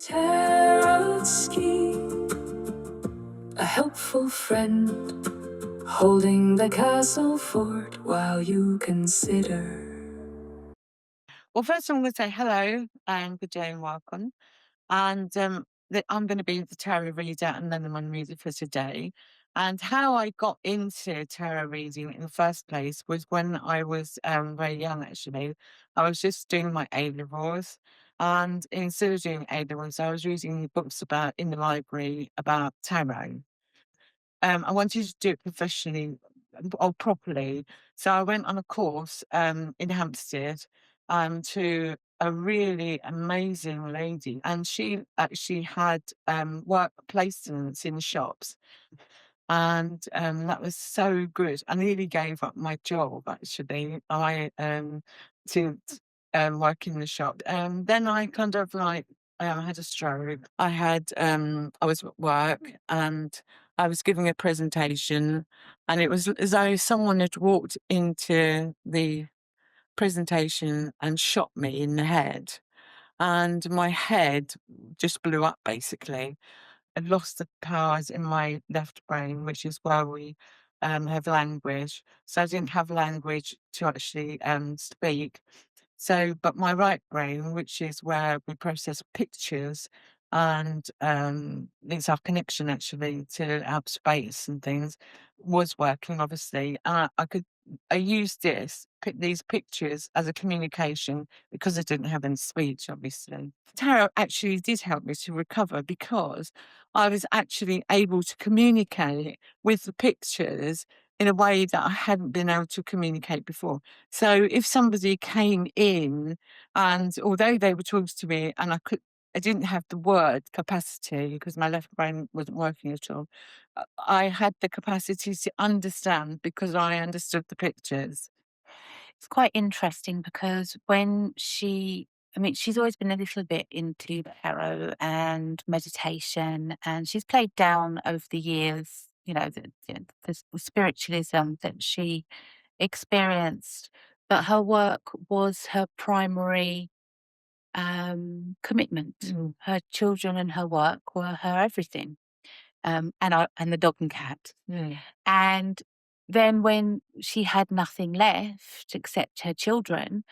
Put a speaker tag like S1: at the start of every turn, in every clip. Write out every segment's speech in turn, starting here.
S1: Tarotski, a helpful friend, holding the castle fort while you consider.
S2: Well, first I'm going to say hello and good day and welcome. And I'm going to be the tarot reader and then the one reader for today. And how I got into tarot reading in the first place was when I was very young, actually. I was just doing my A levels. And instead of doing A levels, I was reading books about in the library about tarot. I wanted to do it professionally or properly. So I went on a course in Hampstead to a really amazing lady, and she actually had work placements in shops. And that was so good. I nearly gave up my job actually. I to work in the shop. Then I kind of like had a stroke. I was at work and I was giving a presentation, and it was as though someone had walked into the presentation and shot me in the head, and my head just blew up basically. I lost the powers in my left brain, which is where we have language. So I didn't have language to actually speak. So, but my right brain, which is where we process pictures and it's our connection actually to our space and things, was working obviously. I used these pictures as a communication because I didn't have any speech, obviously. Tarot actually did help me to recover because I was actually able to communicate with the pictures in a way that I hadn't been able to communicate before. So if somebody came in and although they were talking to me and I didn't have the word capacity because my left brain wasn't working at all. I had the capacity to understand because I understood the pictures.
S3: It's quite interesting because she's always been a little bit into tarot and meditation, and she's played down over the years, the spiritualism that she experienced, but her work was her primary commitment. Her children and her work were her everything, and the dog and cat. And then when she had nothing left except her children,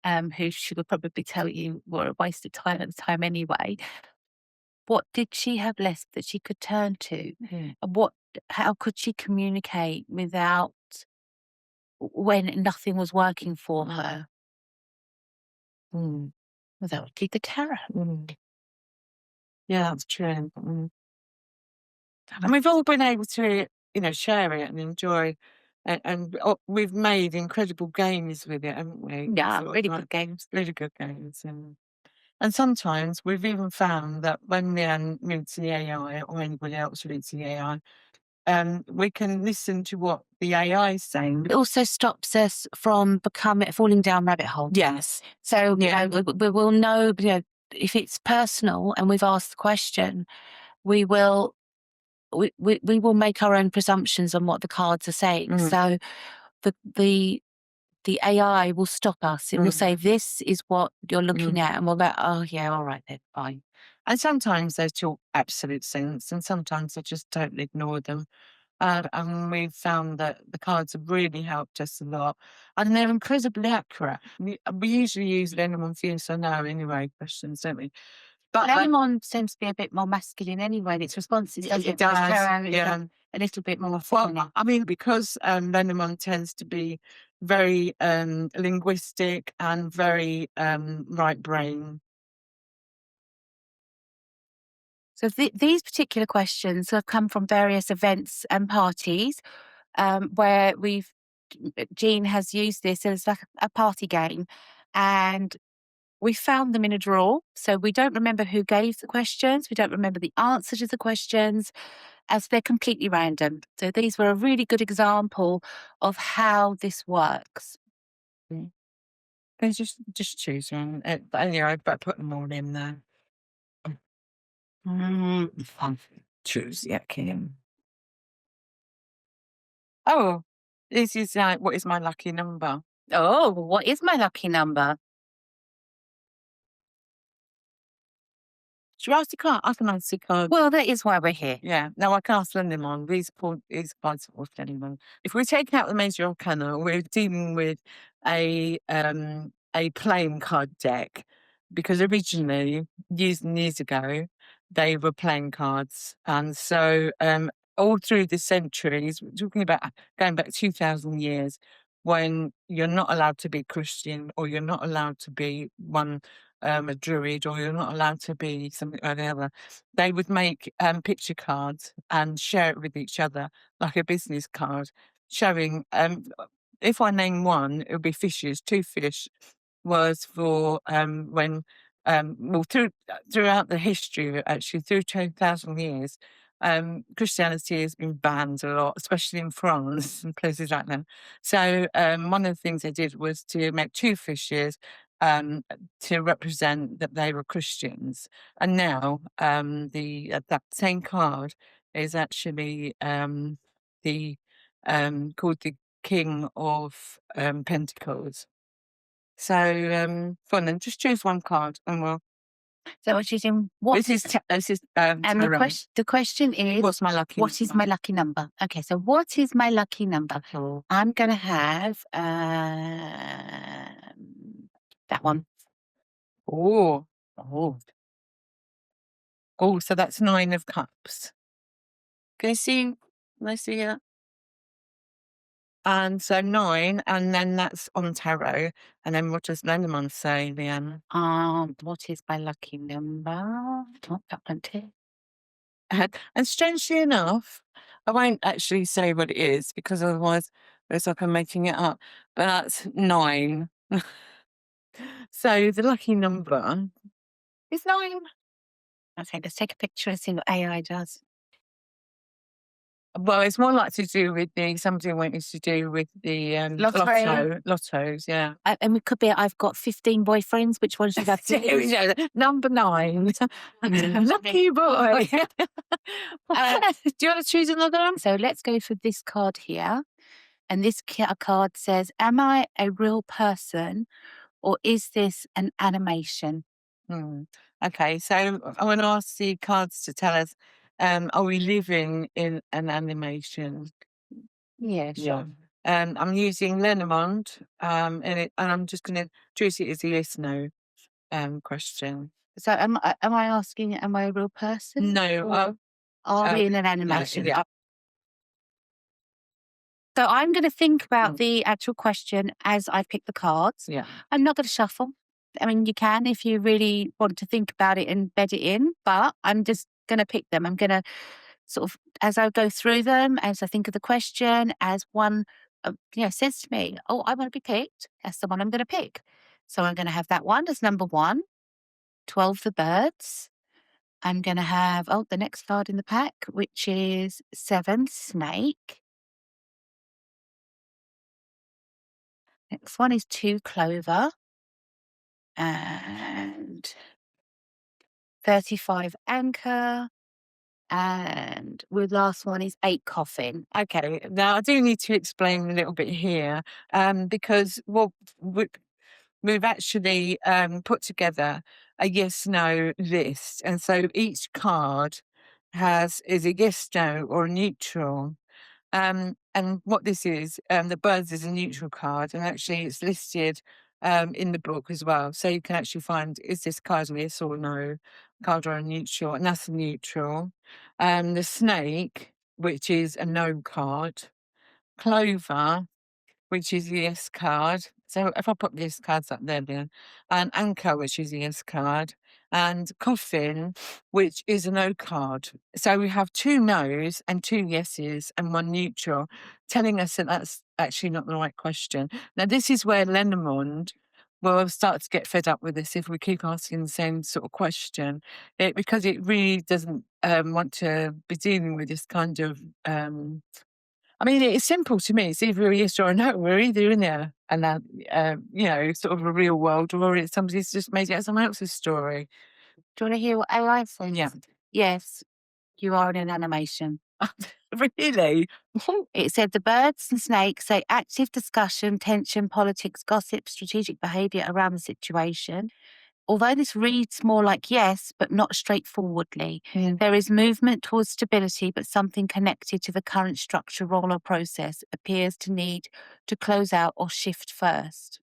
S3: who she would probably tell you were a waste of time at the time anyway, what did she have left that she could turn to? And how could she communicate without when nothing was working for her?
S2: Mm.
S3: Well, that would be the tarot.
S2: Yeah, that's true. And we've all been able to, share it and enjoy, and we've made incredible games with it, haven't we?
S3: Yeah,
S2: Sort of
S3: really
S2: like
S3: good games.
S2: really good games, and sometimes we've even found that when we read to the AI or anybody else reads the AI, we can listen to what the AI is saying.
S3: It also stops us from falling down rabbit holes.
S2: Yes.
S3: So,
S2: Yeah.
S3: we will know, if it's personal and we've asked the question, we will we will make our own presumptions on what the cards are saying. So the AI will stop us. It will say, "This is what you're looking at," and we'll go, "Oh yeah, all right then, fine."
S2: And sometimes they talk absolute sense, and sometimes I just totally ignore them. And we've found that the cards have really helped us a lot, and they're incredibly accurate. We usually use Lenormand's yes or no anyway questions, don't we? But
S3: Lenormand seems to be a bit more masculine anyway in its responses.
S2: it does, yeah.
S3: A little bit more
S2: Well,
S3: feminine.
S2: I mean, because Lenormand tends to be very linguistic and very right brain.
S3: So these particular questions have come from various events and parties where Jean has used this as like a party game, and we found them in a drawer. So we don't remember who gave the questions. We don't remember the answer to the questions, as they're completely random. So these were a really good example of how this works.
S2: They just choose one. But anyway, I put them all in there. Choose, yeah, Kim. Oh, this is like, what is my lucky number?
S3: Oh, what is my lucky number?
S2: Should we ask the card? I can ask the card.
S3: Well, that is why we're here.
S2: Yeah, no, I can ask Lennon. These cards for anyone. If we take out the major arcana, we're dealing with a playing card deck, because originally, years and years ago, they were playing cards, and so all through the centuries, we're talking about going back 2,000 years, when you're not allowed to be Christian, or you're not allowed to be a druid, or you're not allowed to be something or the other, they would make picture cards and share it with each other, like a business card, showing, if I name one, it would be fishes. Two fish was for when, well, throughout the history, actually, through 2,000 years, Christianity has been banned a lot, especially in France and places like that. So one of the things they did was to make two fishes to represent that they were Christians. And now that same card is actually the called the King of Pentacles. So go on then, just choose one card, and we'll.
S3: So what she's in what?
S2: This is
S3: and
S2: tarot.
S3: the question is,
S2: What's my lucky?
S3: what is my lucky number? Okay, so what is my lucky number?
S2: Oh.
S3: I'm gonna have that one.
S2: Oh, oh, oh! So that's 9 of Cups. Can you see? Can I see that? And so 9, and then that's on tarot. And then what does Lenormand say, Leanne?
S3: What is my lucky number? Oh, that one too.
S2: And strangely enough, I won't actually say what it is, because otherwise it's like I'm making it up. But that's 9. So the lucky number is 9.
S3: Okay, let's take a picture and see what AI does.
S2: Well, it's more likely to do with somebody wanting to do with the lottos, yeah.
S3: And it could be I've got 15 boyfriends. Which one should I pick?
S2: Number 9. Lucky boy. Do you want to choose another one?
S3: So let's go for this card here. And this card says, am I a real person, or is this an animation?
S2: Okay, so I want to ask the cards to tell us, are we living in an animation?
S3: Yeah, sure.
S2: Yeah. I'm using Lenormand, and I'm just going to choose it as a yes/no question.
S3: So am I asking, am I a real person?
S2: No.
S3: Are we in an animation?
S2: Yeah.
S3: So I'm going to think about the actual question as I pick the cards.
S2: Yeah.
S3: I'm not going to shuffle. I mean, you can if you really want to think about it and bed it in, but I'm just going to pick them. I'm going to sort of, as I go through them, as I think of the question, as one says to me, oh, I want to be picked, that's the one I'm going to pick. So I'm going to have that one as number 1, 12 the birds. I'm going to have, the next card in the pack, which is 7 snake. Next one is 2 clover. And 35 anchor. And the last one is 8 coffin.
S2: Okay, now I do need to explain a little bit here, because we've actually put together a yes/no list, and so each card is a yes/no or a neutral. And what this is, the birds is a neutral card, and actually it's listed in the book as well. So you can actually find, is this card a yes or no card, or a neutral, and that's a neutral. The snake, which is a no card. Clover, which is the yes card. So if I put the yes cards up there, then, and anchor, which is the yes card, and coffin, which is a no card. So we have 2 no's and 2 yeses and 1 neutral, telling us that that's actually not the right question. Now, this is where Lenormand will start to get fed up with this if we keep asking the same sort of question, because it really doesn't want to be dealing with this kind of. I mean, it's simple to me. It's either a yes or a no. We're either in there and sort of a real world, or it's somebody's just made it someone else's story.
S3: Do you want to hear what AI says?
S2: Yeah.
S3: Yes, you are in an animation.
S2: Really?
S3: It said the birds and snakes say active discussion, tension, politics, gossip, strategic behaviour around the situation. although this reads more like yes, but not straightforwardly. There is movement towards stability, but something connected to the current structure, role, or process appears to need to close out or shift first.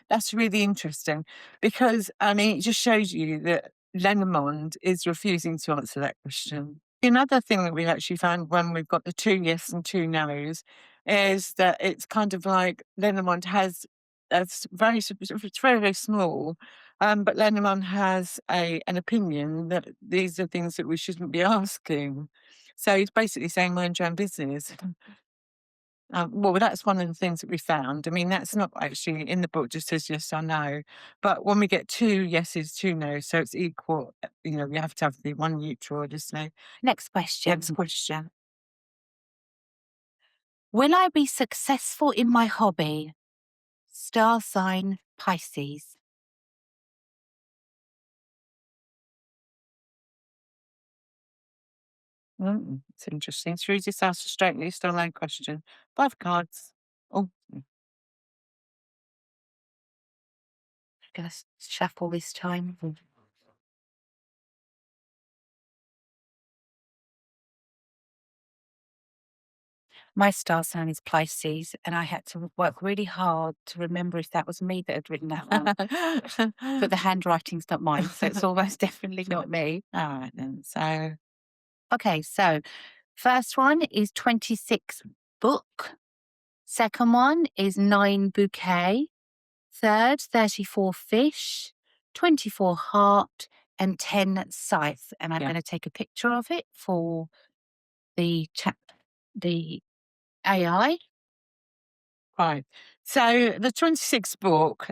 S2: That's really interesting because, I mean, it just shows you that Lenormand is refusing to answer that question. Another thing that we've actually found when we've got the 2 yes and 2 no's is that it's kind of like Lenormand has it's very, very small, but Lenormand has an opinion that these are things that we shouldn't be asking. So he's basically saying mind your own business. Well, that's one of the things that we found. I mean, that's not actually in the book, just says yes or no. But when we get 2 yeses, 2 no's, so it's equal, we have to have the one neutral, obviously.
S3: Next question.
S2: Next question.
S3: Will I be successful in my hobby? Star sign Pisces.
S2: It's interesting. Should we just ask a straight list or line question? 5 cards. Oh,
S3: Gonna shuffle this time. My star sign is Pisces, and I had to work really hard to remember if that was me that had written that one. But the handwriting's not mine, so it's almost definitely not me.
S2: all right then. So,
S3: Okay, so first one is 26 book. Second one is 9 bouquet. Third, 34 fish, 24 heart, and 10 scythe. And I'm
S2: Yeah.
S3: going to take a picture of it for the AI.
S2: right. So the 26th book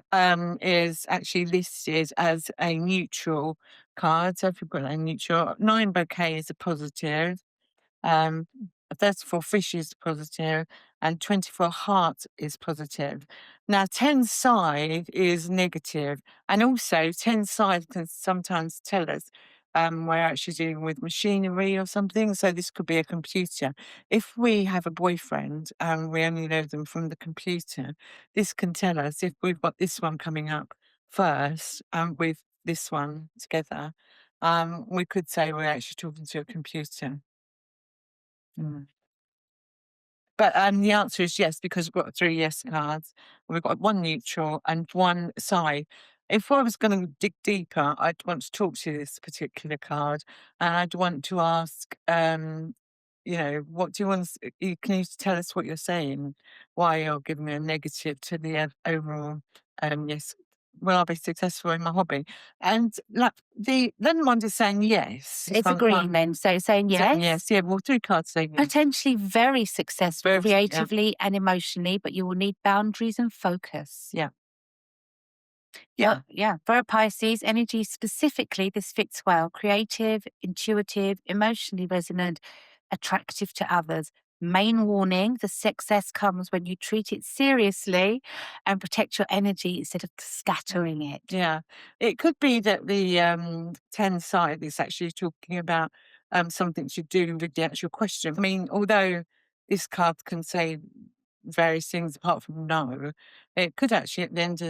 S2: is actually listed as a neutral card. So if you've got a neutral, 9 bouquet is a positive. 34 fish is positive and 24 heart is positive. Now 10 side is negative, and also 10 side can sometimes tell us we're actually dealing with machinery or something. So this could be a computer. If we have a boyfriend and we only know them from the computer, this can tell us if we've got this one coming up first and with this one together. We could say we're actually talking to a computer. Mm. But the answer is yes, because we've got 3 yes cards. And we've got 1 neutral and 1 side. If I was going to dig deeper, I'd want to talk to this particular card, and I'd want to ask, what do you want? Can you tell us what you're saying? Why you're giving me a negative to the overall? Yes. Will I be successful in my hobby? And like then one is saying yes.
S3: It's agreeing then. So saying
S2: Saying
S3: yes.
S2: yes. Yeah. Well, 3 cards saying yes.
S3: Potentially very successful
S2: Very, yeah.
S3: creatively and emotionally, but you will need boundaries and focus.
S2: Yeah.
S3: Yeah. For a Pisces, energy specifically, this fits well. Creative, intuitive, emotionally resonant, attractive to others. Main warning, the success comes when you treat it seriously and protect your energy instead of scattering it.
S2: Yeah. It could be that the 10 side is actually talking about something to do with the actual question. I mean, although this card can say various things apart from no, it could actually at the end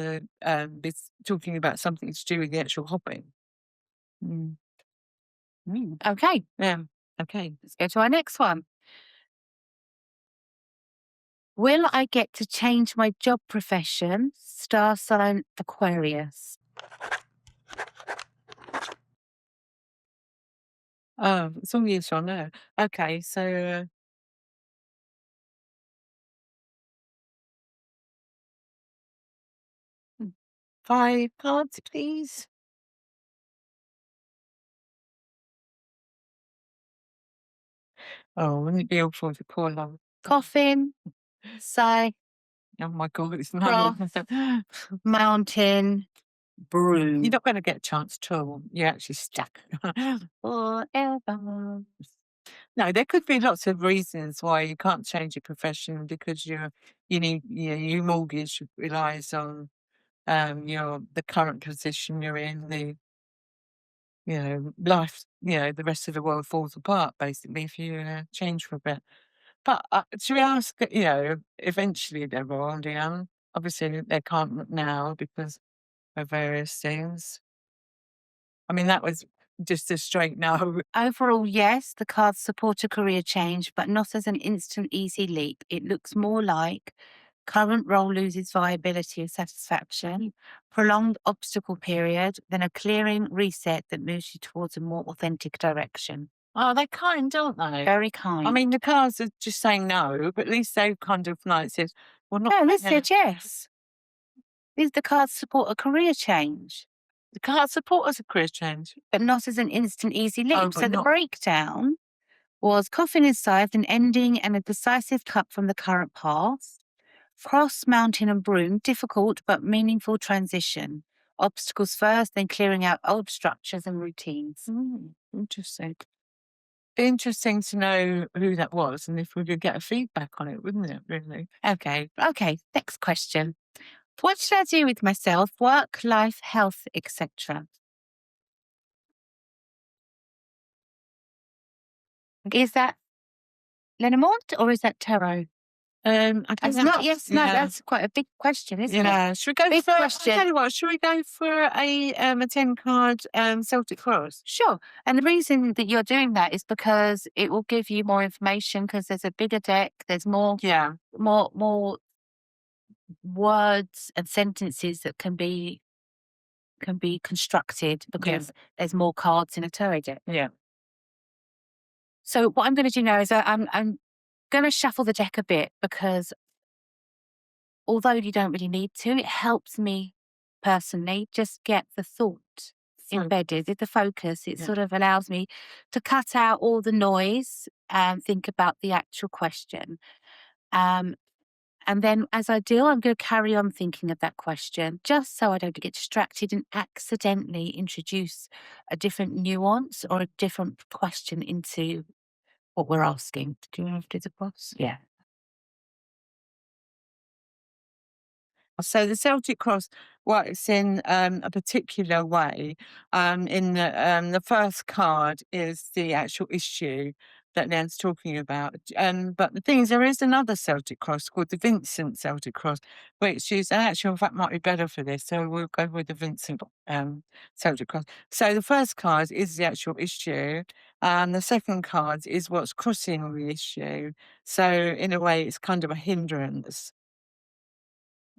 S2: of be talking about something to do with the actual hobby.
S3: Okay,
S2: Yeah. Okay.
S3: let's go to our next one. Will I get to change my job profession? Star sign Aquarius.
S2: Oh, it's all yes or no. Okay, so 5 cards, please. Oh, wouldn't it be awful if you call love?
S3: Coffin, sigh,
S2: Oh my God, it's
S3: Cross.
S2: not.
S3: mountain, broom.
S2: You're not going to get a chance at all. You're actually stuck.
S3: Forever.
S2: No, there could be lots of reasons why you can't change your profession because your mortgage relies on the current position you're in. Life, the rest of the world falls apart basically if you change for a bit. But should we ask? Eventually they will, Leanne. Obviously they can't now because for various things. I mean, that was just a straight no.
S3: Overall, yes, the cards support a career change, but not as an instant easy leap. It looks more like current role loses viability or satisfaction, prolonged obstacle period, then a clearing reset that moves you towards a more authentic direction.
S2: Oh, they're kind, aren't they?
S3: Very kind.
S2: I mean, the cards are just saying no, but at least they've kind of like said, well, not.
S3: no, this said yes. These the cards support a career change,
S2: The cards support us a career change.
S3: but not as an instant easy leap.
S2: Oh, but
S3: So the
S2: not-
S3: breakdown was coffin inside, an ending and a decisive cut from the current path. Cross, mountain and broom, difficult but meaningful transition. Obstacles first, then clearing out old structures and routines.
S2: Interesting. Interesting to know who that was and if we could get a feedback on it, wouldn't it, really?
S3: Okay, next question. What should I do with myself? Work, life, health, etc. Is that Lenormand or is that tarot?
S2: I don't
S3: It's
S2: know.
S3: not, yes, no,
S2: Yeah.
S3: that's quite a big question, isn't it?
S2: Yeah, should we go
S3: Big
S2: for?
S3: question.
S2: I tell you what, should we go for a 10-card Celtic cross?
S3: Sure. And the reason that you're doing that is because it will give you more information because there's a bigger deck, there's more
S2: Yeah,
S3: more words and sentences that can be constructed because there's more cards in a tarot deck.
S2: yeah.
S3: So what I'm going to do now is I'm going to shuffle the deck a bit because although you don't really need to, it helps me personally just get the thought embedded, the focus. It sort of allows me to cut out all the noise and think about the actual question. And then as I do, I'm going to carry on thinking of that question just so I don't get distracted and accidentally introduce a different nuance or a different question into what we're asking. Do you want to do the cross? Yeah.
S2: So the Celtic cross works in a particular way. In the first card is the actual issue that Nan's talking about. But the thing is, there is another Celtic cross called the Vincent Celtic cross, which is actually, in fact, might be better for this. So we'll go with the Vincent Celtic cross. So the first card is the actual issue, and the second card is what's crossing the issue. So in a way, it's kind of a hindrance.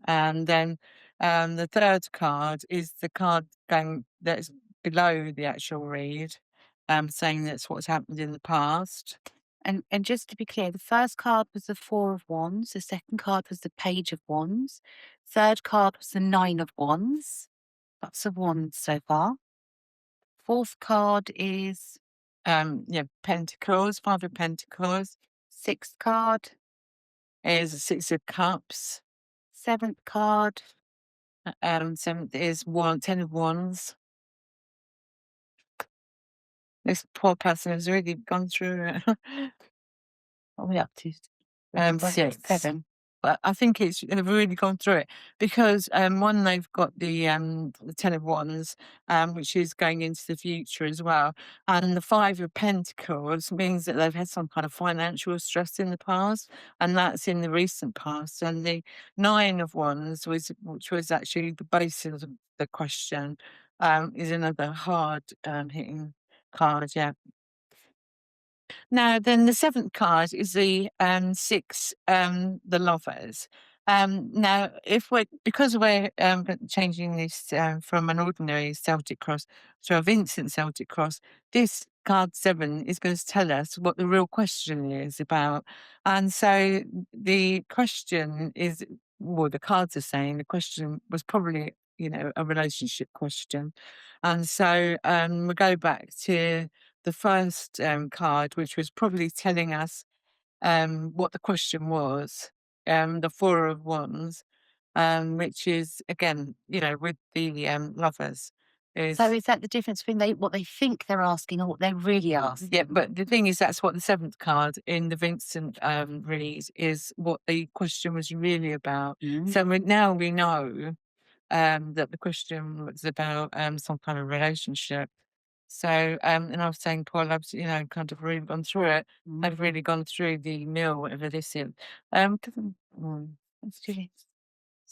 S2: And then the third card is the card going that's below the actual read, saying that's what's happened in the past.
S3: And just to be clear, the first card was the Four of Wands. The second card was the Page of Wands. Third card was the Nine of Wands. Lots of wands so far. Fourth card is
S2: Pentacles, Five of Pentacles.
S3: sixth card.
S2: Is a Six of Cups.
S3: Seventh card.
S2: Seventh is Ten of Wands. This poor person has really gone through it.
S3: What are we up to?
S2: Six.
S3: 7.
S2: But I think they've really gone through it because one, they've got the Ten of Wands, which is going into the future as well, and the Five of Pentacles means that they've had some kind of financial stress in the past, and that's in the recent past. And the Nine of Wands, which was actually the basis of the question, is another hard hitting card. Yeah. Now, then the seventh card is the six, the lovers. Now, because we're changing this from an ordinary Celtic cross to a Vincent Celtic cross, this card 7 is going to tell us what the real question is about. And so the question is, well, the cards are saying the question was probably, a relationship question. And so we go back to the first card, which was probably telling us what the question was, the Four of Wands, which is, again, with the lovers.
S3: So is that the difference between what they think they're asking and what they're really asking?
S2: Yeah, but the thing is, that's what the seventh card in the Vincent read is what the question was really about. So now we know that the question was about some kind of relationship. So, and I was saying, Paul, I've, kind of really gone through it. I've really gone through the mill, whatever this is. Let's do this.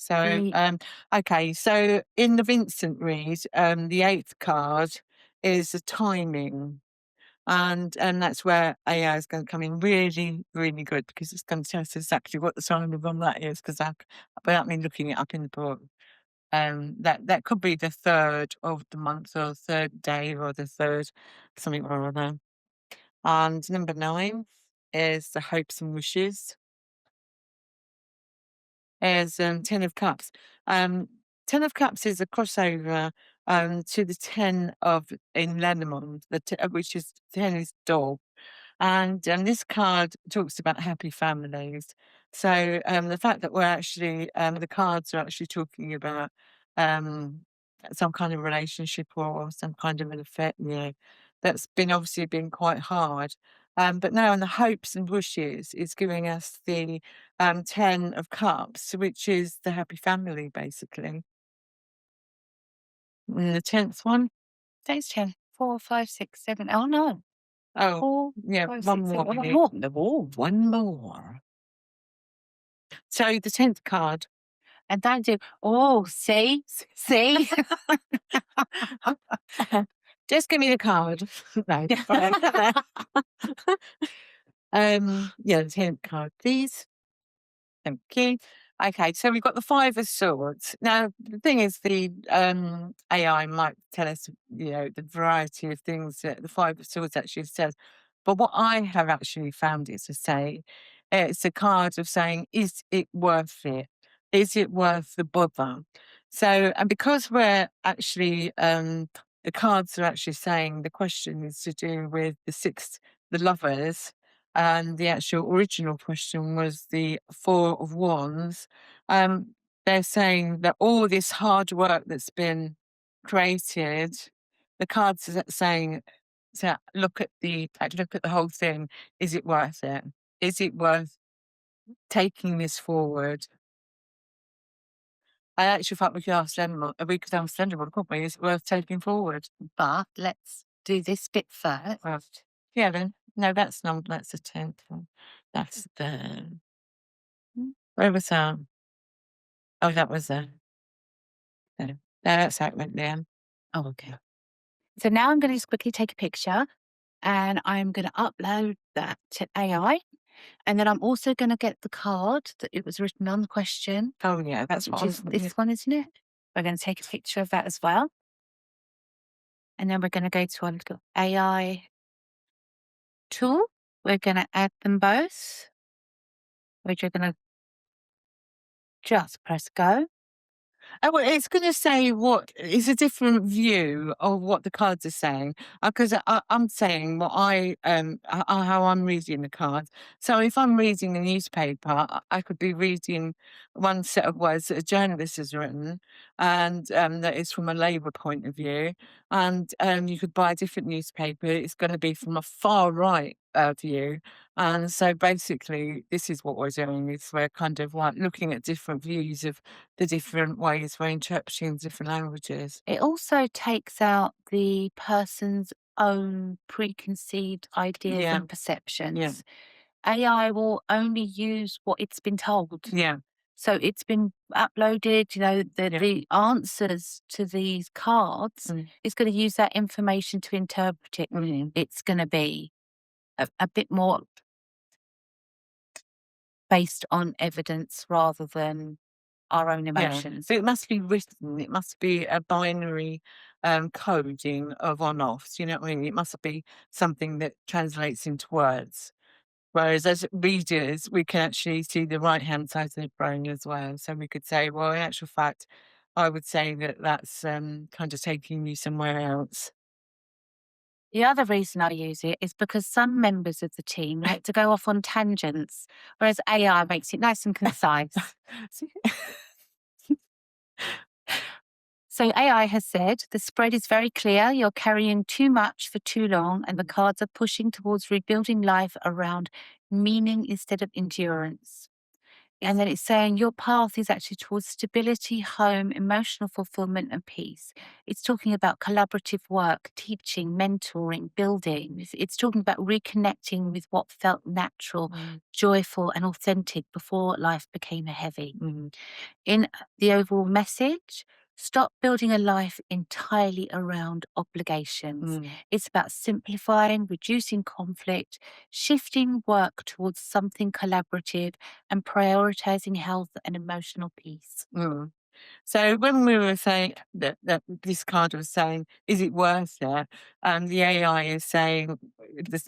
S2: So, okay. So in the Vincent read, the 8th card is the timing. And that's where AI is going to come in really, really good, because it's going to tell us exactly what the timing on that is, because without me looking it up in the book, that could be the 3rd of the month, or 3rd day, or the 3rd, something or other. And number 9 is the hopes and wishes. Is 10 of Cups. 10 of Cups is a crossover to the 10 of in Lenormand, which is 10 is dog. And this card talks about happy families. So the fact that we're actually, the cards are actually talking about some kind of relationship, or some kind of an affair, that's obviously been quite hard. But now in the hopes and wishes is giving us the 10 of Cups, which is the happy family, basically. And the 10th one?
S3: Thanks, 10. 4, 5, 6, 7. Oh, no.
S2: Oh,
S3: 4,
S2: yeah,
S3: 5,
S2: one
S3: 6,
S2: more.
S3: 7.
S2: we
S3: Oh,
S2: need.
S3: more.
S2: One more. So the 10th card.
S3: And don't do, oh, see? See?
S2: Just give me the card. No. Yeah, the 10th card, please. Thank you. Okay, so we've got the 5 of Swords. Now, the thing is, the AI might tell us, the variety of things that the 5 of Swords actually says. But what I have actually found it to say, it's a card of saying, is it worth it? Is it worth the bother? So, and because we're actually, the cards are actually saying the question is to do with the lovers, and the actual original question was the 4 of Wands. They're saying that all this hard work that's been created, the cards are saying, to look at the whole thing. Is it worth it? Is it worth taking this forward? I actually thought we could ask Slenderman, couldn't we? Is it worth taking forward?
S3: But let's do this bit first.
S2: Well, yeah, then. No, that's the 10th one. That's the. Where was that? Oh, that was no, that's how it went down.
S3: Oh, okay. So now I'm going to just quickly take a picture, and I'm going to upload that to AI. And then I'm also going to get the card that it was written on the question,
S2: Oh, yeah, that's
S3: which
S2: what
S3: is this one, isn't it? We're going to take a picture of that as well. And then we're going to go to our little AI tool. We're going to add them both, which we're going to just press go.
S2: Oh, well, it's going to say what is a different view of what the cards are saying, because I'm saying what how I'm reading the cards. So if I'm reading a newspaper, I could be reading one set of words that a journalist has written, and that is from a Labour point of view. And you could buy a different newspaper; it's going to be from a far right view. And so basically, this is what we're doing: is we're kind of like looking at different views of the different ways we're interpreting different languages.
S3: It also takes out the person's own preconceived ideas
S2: Yeah.
S3: and perceptions. AI will only use what it's been told.
S2: Yeah.
S3: So it's been uploaded, the answers to these cards is going to use that information to interpret it. It's going to be a bit more based on evidence rather than our own emotions.
S2: So it must be written. It must be a binary coding of on-offs. You know what I mean? It must be something that translates into words. Whereas as readers, we can actually see the right-hand side of the brain as well. So we could say, well, in actual fact, I would say that that's kind of taking you somewhere else.
S3: The other reason I use it is because some members of the team like to go off on tangents, whereas AI makes it nice and concise. So AI has said the spread is very clear. You're carrying too much for too long, and the cards are pushing towards rebuilding life around meaning instead of endurance. And then it's saying your path is actually towards stability, home, emotional fulfillment, and peace. It's talking about collaborative work, teaching, mentoring, building. It's talking about reconnecting with what felt natural, joyful, and authentic before life became heavy. In the overall message, stop building a life entirely around obligations. It's about simplifying, reducing conflict, shifting work towards something collaborative, and prioritizing health and emotional peace.
S2: So when we were saying that this card was saying, is it worth it? The AI is saying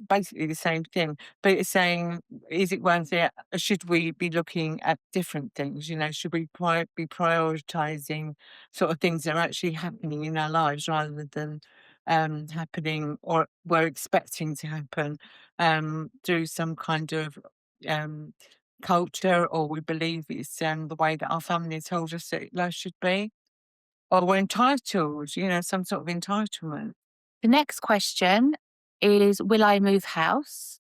S2: basically the same thing, but it's saying, is it worth it? Should we be looking at different things? You know, should we be prioritizing sort of things that are actually happening in our lives rather than happening or we're expecting to happen through some kind of um, culture, or we believe it's the way that our family told us that life should be, or we're entitled, you know, some sort of entitlement.
S3: The next question is, will I move house?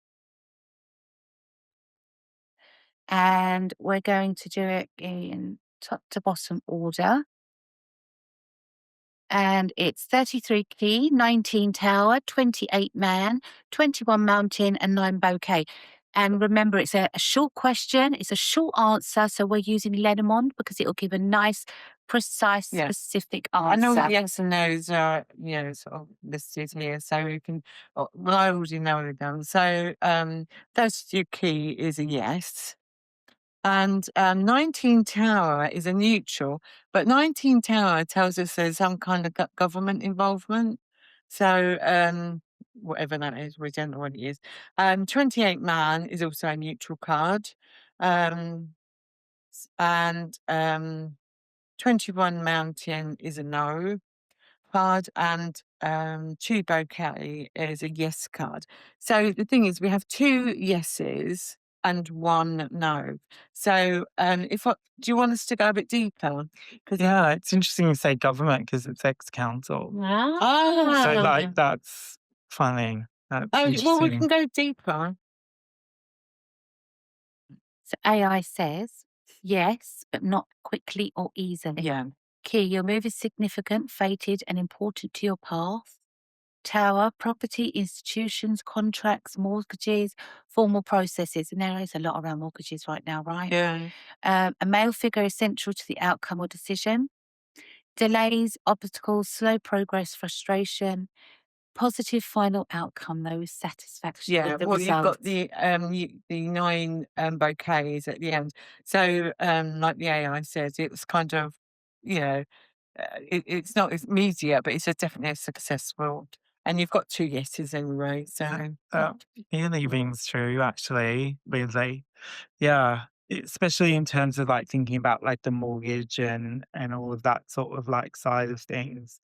S3: And we're going to do it in top to bottom order. And it's 33 key, 19 tower, 28 man, 21 mountain, and 9 bouquet. And remember, it's a short question. It's a short answer. So we're using Lenormand because it'll give a nice, precise, specific answer.
S2: I know yes and no's are, you know, sort of listed here. So we can, well, I already know them. So 32 key is a yes. And 19 Tower is a neutral, but 19 Tower tells us there's some kind of government involvement. So whatever that is, we don't know what it is. 28 Man is also a neutral card. And 21 Mountain is a no card, and 2 Bouquet is a yes card. So the thing is, we have 2 yeses and 1 no. So do you want us to go a bit deeper?
S4: Yeah, it's interesting you say government because it's ex-council. So like that's funny. That's
S2: well, we
S4: interesting.
S2: can go deeper.
S3: So AI says, yes, but not quickly or easily.
S2: Yeah.
S3: Key, your move is significant, fated, and important to your path. Tower, property, institutions, contracts, mortgages, formal processes. And there is a lot around mortgages right now, right?
S2: Yeah.
S3: A male figure is central to the outcome or decision. Delays, obstacles, slow progress, frustration. Positive final outcome, though, is satisfaction.
S2: Yeah,
S3: with the
S2: well, you've got
S3: results.
S2: the 9 bouquets at the end. So, like the AI says, it's kind of, you know, it's not as immediate, but it's definitely a successful. And you've got 2 yeses anyway. So,
S4: Nearly rings true, actually, really. Yeah, especially in terms of like thinking about like the mortgage and all of that sort of like side of things.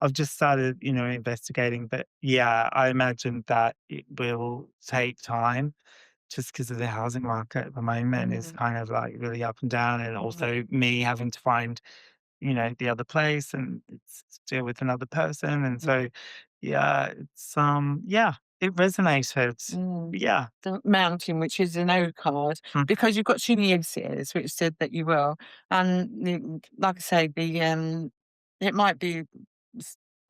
S4: I've just started, you know, investigating, but yeah, I imagine that it will take time just because of the housing market at the moment is kind of like really up and down, and also me having to find, you know, the other place and it's deal with another person, and so yeah, it's yeah, it resonated. Yeah.
S2: the mountain, which is a no card,
S4: Hmm.
S2: because you've got 2 yeses, which said that you will. And like I say, it might be,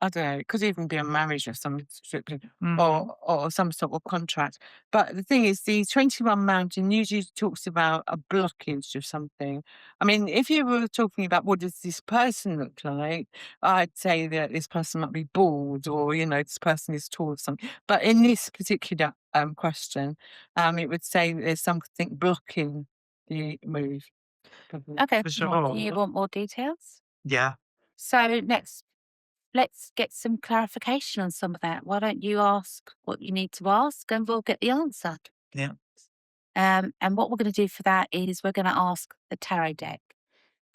S2: I don't know, it could even be a marriage of some strictly, or some sort of contract. But the thing is, the 21 Mountain usually talks about a blockage of something. I mean, if you were talking about what does this person look like, I'd say that this person might be bald, or, you know, this person is tall or something. But in this particular question, it would say that there's something blocking the move.
S3: Okay.
S4: For sure.
S3: You want more details?
S4: Yeah.
S3: So next, let's get some clarification on some of that. Why don't you ask what you need to ask and we'll get the answer?
S4: Yeah.
S3: And what we're going to do for that is we're going to ask the tarot deck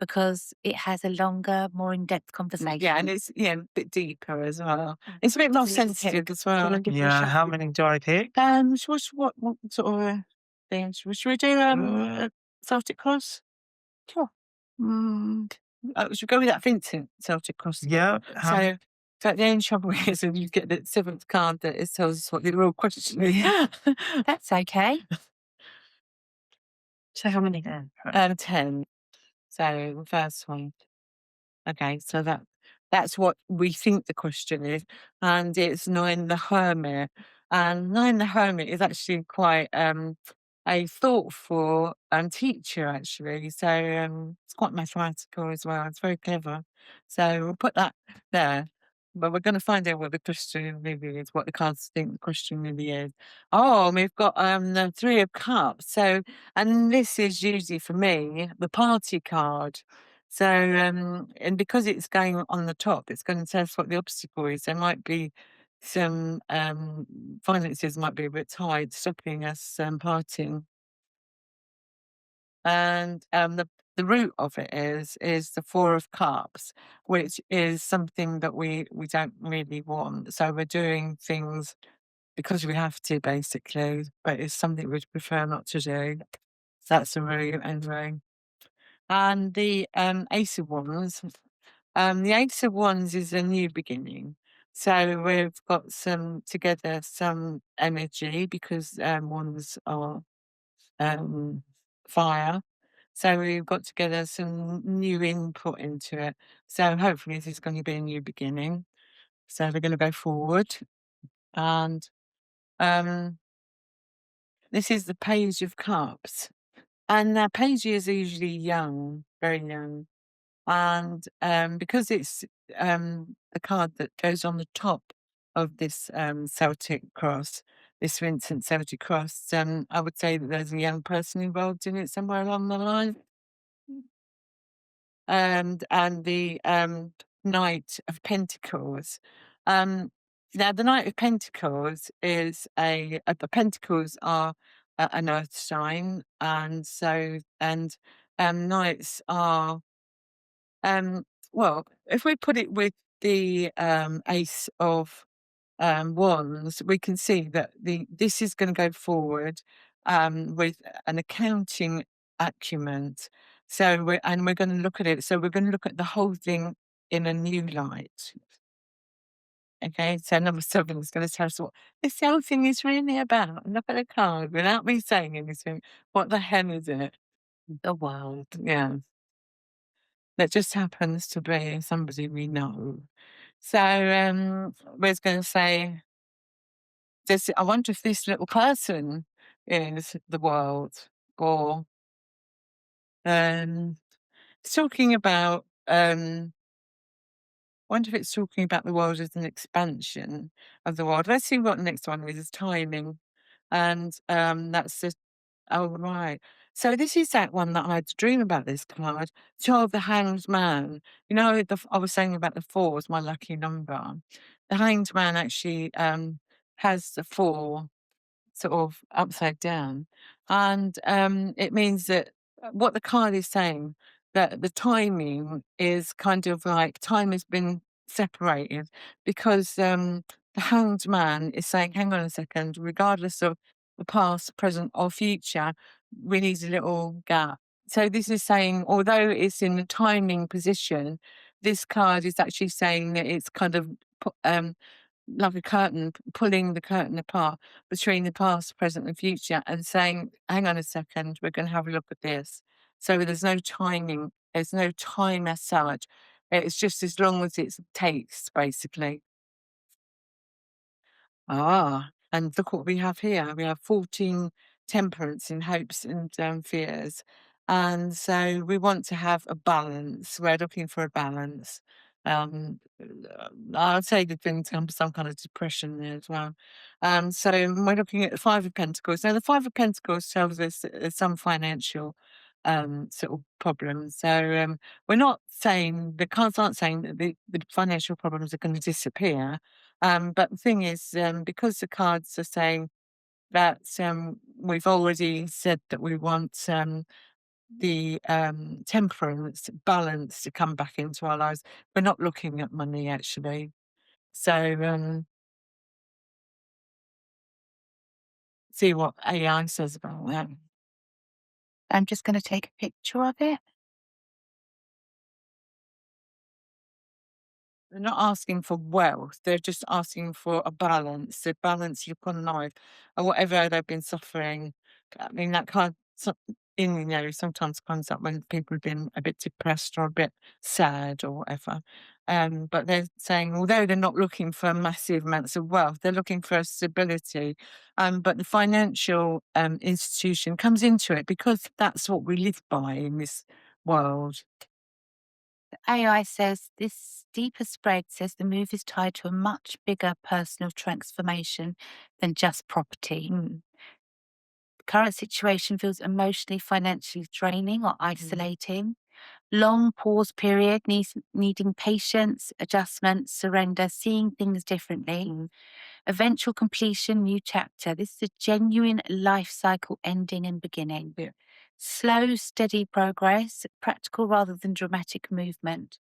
S3: because it has a longer, more in-depth conversation.
S2: Yeah, and it's a bit deeper as well. It's a bit more sensitive as well.
S4: Yeah. How many do I pick?
S2: What sort of thing? Should we do Celtic Cross?
S3: Sure.
S2: Should we go with that Vincent Celtic Cross?
S4: Yeah.
S2: So the only trouble is when you get the 7th card that it tells us what the real question is.
S3: That's okay. So how many then?
S2: 10. So the first one. Okay, so that's what we think the question is, and it's Nine the Hermit. And Nine the Hermit is actually quite a thoughtful teacher, actually. So it's quite mathematical as well. It's very clever. So we'll put that there. But we're going to find out what the question really is, what the cards think the question really is. Oh, and we've got the Three of Cups. So, and this is usually for me the party card. So, and because it's going on the top, it's going to tell us what the obstacle is. There might be some finances might be a bit tight, stopping us partying. And the root of it is the Four of Cups, which is something that we don't really want. So we're doing things because we have to, basically, but it's something we'd prefer not to do. That's the root anyway. And the Ace of Wands. The Ace of Wands is a new beginning. So we've got some energy because wands are fire. So we've got together some new input into it. So hopefully this is going to be a new beginning. So we're going to go forward. And this is the Page of Cups. And pages are usually young, very young. And because it's a card that goes on the top of this Celtic cross, this Vincent Celtic cross, I would say that there's a young person involved in it somewhere along the line. And the Knight of Pentacles. Now, the Knight of Pentacles is the Pentacles are an earth sign, and so knights are well, if we put it with the Ace of Wands, we can see that this is going to go forward with an accounting acumen. So we're going to look at it. So we're going to look at the whole thing in a new light. Okay, so number 7 is going to tell us what this whole thing is really about. Look at the card without me saying anything. What the hell is it?
S3: The world.
S2: Yeah. That just happens to be somebody we know. So we're going to say, I wonder if this little person is the world, or it's talking about. Wonder if it's talking about the world as an expansion of the world. Let's see what the next one is. Timing, and that's the. Oh, right. So this is that one that I had to dream about, this card. Child of the Hanged Man. You know, I was saying about the 4 is my lucky number. The Hanged Man actually has the 4 sort of upside down. And it means that what the card is saying, that the timing is kind of like time has been separated, because the Hanged Man is saying, hang on a second, regardless of the past, present, or future, we need a little gap. So this is saying, although it's in the timing position, this card is actually saying that it's kind of like a curtain, pulling the curtain apart between the past, present, and future, and saying, hang on a second, we're going to have a look at this. So there's no timing, there's no time as such. It's just as long as it takes, basically. And look what we have here. We have 14 temperance in hopes and fears. And so we want to have a balance. We're looking for a balance. I'd say there's been some kind of depression there as well. So we're looking at the Five of Pentacles. Now, the Five of Pentacles tells us that there's some financial sort of problems. So we're not saying, the cards aren't saying that the financial problems are going to disappear. But the thing is, because the cards are saying that we've already said that we want the temperance, balance to come back into our lives, we're not looking at money, actually. So see what AI says about that.
S3: I'm just going to take a picture of it.
S2: They're not asking for wealth, they're just asking for a balance, to balance your life, or whatever they've been suffering. I mean, that card sometimes comes up when people have been a bit depressed or a bit sad or whatever. But they're saying, although they're not looking for massive amounts of wealth, they're looking for stability. But the financial institution comes into it because that's what we live by in this world.
S3: AI says this deeper spread says the move is tied to a much bigger personal transformation than just property. The current situation feels emotionally, financially draining or isolating. Long pause period, needing patience, adjustment, surrender, seeing things differently. Eventual completion, new chapter. This is a genuine life cycle ending and beginning.
S2: Yeah.
S3: Slow, steady progress, practical rather than dramatic movement.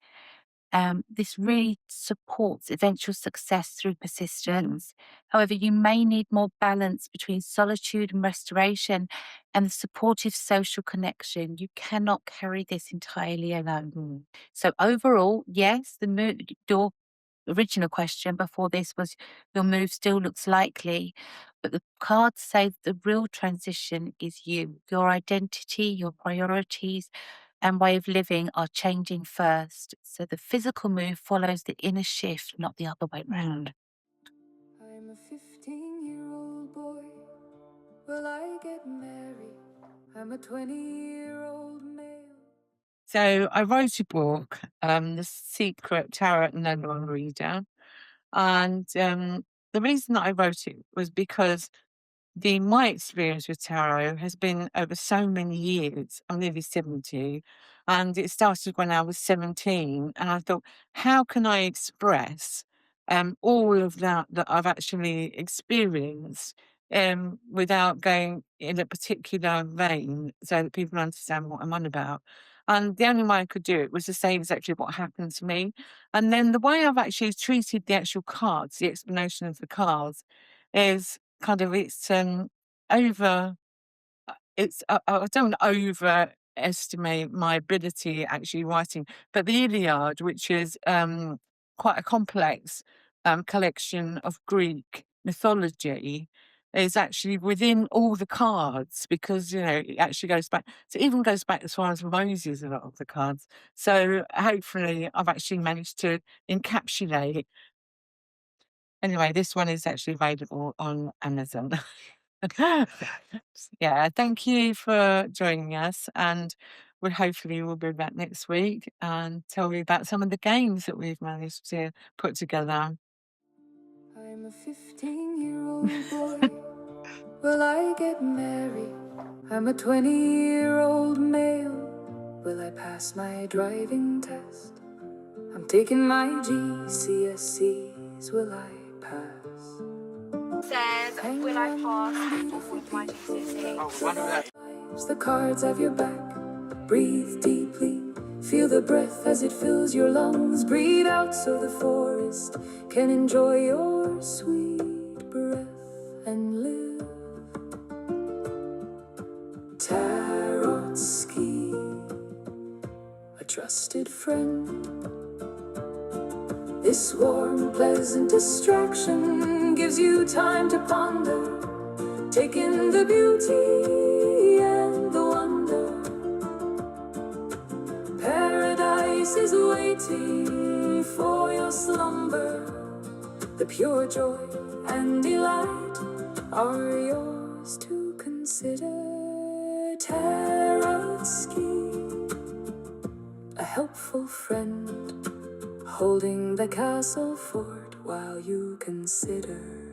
S3: This really supports eventual success through persistence. However, you may need more balance between solitude and restoration and the supportive social connection. You cannot carry this entirely alone. So overall, yes, your original question before this was your move still looks likely, but the cards say the real transition is you. Your identity, your priorities, and way of living are changing first. So the physical move follows the inner shift, not the other way around.
S1: I'm a 15-year-old boy. Will I get married? I'm a 20-year-old male.
S2: So I wrote a book, The Secret Tarot No One Reader. And the reason that I wrote it was because my experience with tarot has been over so many years. I'm nearly 70, and it started when I was 17. And I thought, how can I express all of that I've actually experienced without going in a particular vein so that people understand what I'm on about? And the only way I could do it was to say exactly what happened to me. And then the way I've actually treated the actual cards, the explanation of the cards, is kind of over. I don't overestimate my ability at actually writing, but the Iliad, which is quite a complex collection of Greek mythology, is actually within all the cards because it actually goes back. So it even goes back as far as Moses. A lot of the cards. So hopefully, I've actually managed to encapsulate. Anyway, this one is actually available on Amazon. Yeah, thank you for joining us, and we'll be back next week and tell you about some of the games that we've managed to put together.
S1: I'm a 15-year-old boy. Will I get married? I'm a 20-year-old male. Will I pass my driving test? I'm taking my GCSEs. Will I pass?
S3: Says, will I pass with my
S1: GCSE? The cards have your back. Breathe deeply. Feel the breath as it fills your lungs. Breathe out so the forest can enjoy your sweet breath and live. Tarotski, a trusted friend. This warm, pleasant distraction gives you time to ponder, take in the beauty and the wonder. Paradise is waiting for your slumber. The pure joy and delight are yours to consider. Tarotski, a helpful friend, holding the castle fort while you consider.